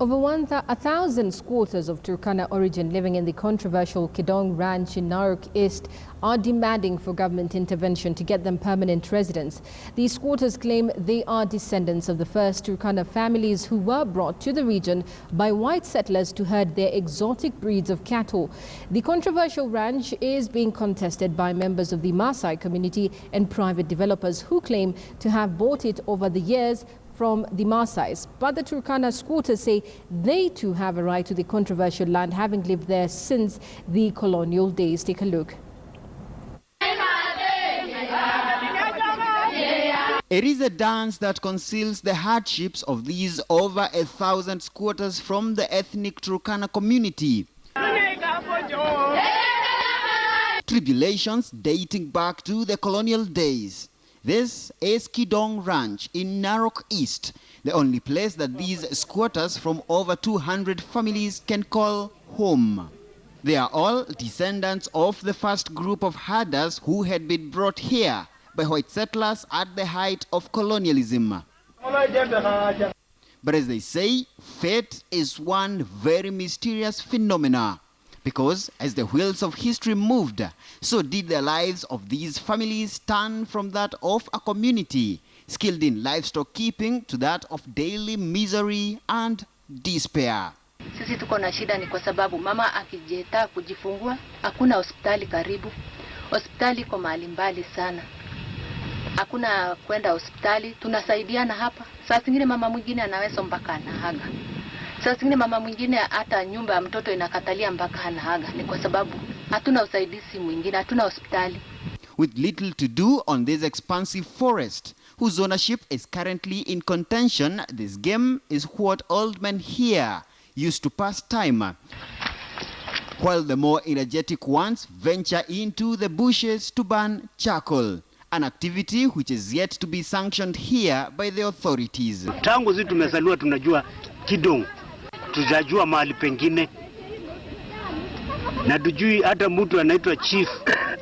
Over 1,000 squatters of Turkana origin living in the controversial Kidong Ranch in Narok-east are demanding for government intervention to get them permanent residence. These squatters claim they are descendants of the first Turkana families who were brought to the region by white settlers to herd their exotic breeds of cattle. The controversial ranch is being contested by members of the Maasai community and private developers who claim to have bought it over the years from the Maasais. But the Turkana squatters say they too have a right to the controversial land, having lived there since the colonial days. Take a look. It is a dance that conceals the hardships of these over 1,000 squatters from the ethnic Turkana community. Tribulations dating back to the colonial days. This is Kidong Ranch in Narok-east, the only place that these squatters from over 200 families can call home. They are all descendants of the first group of herders who had been brought here by white settlers at the height of colonialism. But as they say, fate is one very mysterious phenomena. Because as the wheels of history moved, so did the lives of these families turn from that of a community skilled in livestock keeping to that of daily misery and despair. Sisi tuko na shida ni kwa sababu mama akijeta kujifungua, hakuna hospitali karibu. Hospitali iko mahali mbali sana. Hakuna kwenda hospitali, tunasaidiana hapa. Saa zingine mama mwingine anaweza mpaka anahaga. Sasa zingine mama mwingine hata nyumba ya mtoto inakatalia mpaka anahaga. Ni kwa sababu hatuna usaidizi mwingine, hatuna hospitali. With little to do on this expansive forest, whose ownership is currently in contention, this game is what old men here used to pass time, while the more energetic ones venture into the bushes to burn charcoal, an activity which is yet to be sanctioned here by the authorities. Tangu sisi tumezaliwa tunajua Kidong. Tujajua mahali pengine na tujui hata mtu anaitwa chief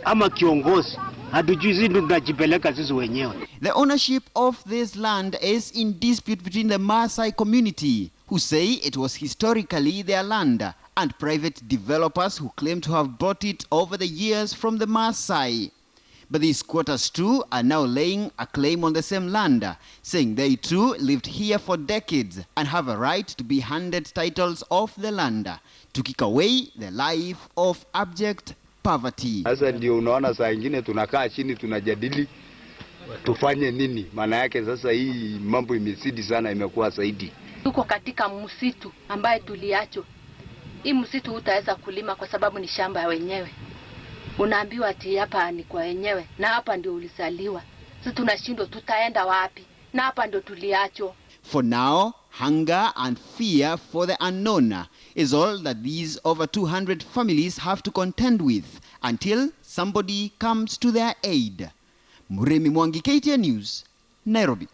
ama kiongozi, hatujui sisi tunajipeleka sisi wenyewe. The ownership of this land is in dispute between the Maasai community, who say it was historically their land, and private developers who claim to have bought it over the years from the Maasai. But these squatters too are now laying a claim on the same land, saying they too lived here for decades and have a right to be handed titles of the land to kick away the life of abject poverty. Sasa ndio unaona saa nyingine tunakaa chini tunajadili tufanye nini. Maana yake sasa hii mambo imezidi sana, imekuwa zaidi. Tuko katika msitu ambaye tuliacho. Hii msitu utaweza kulima kwa sababu ni shamba ya wenyewe. Unaambiwa ati hapa ni kwa wenyewe na hapa ndio ulizaliwa. Sisi tunashindwa tutaenda wapi? Na hapa ndio tuliacho. For now, hunger and fear for the unknown is all that these over 200 families have to contend with until somebody comes to their aid. Muremi Mwangi, KTN News, Nairobi.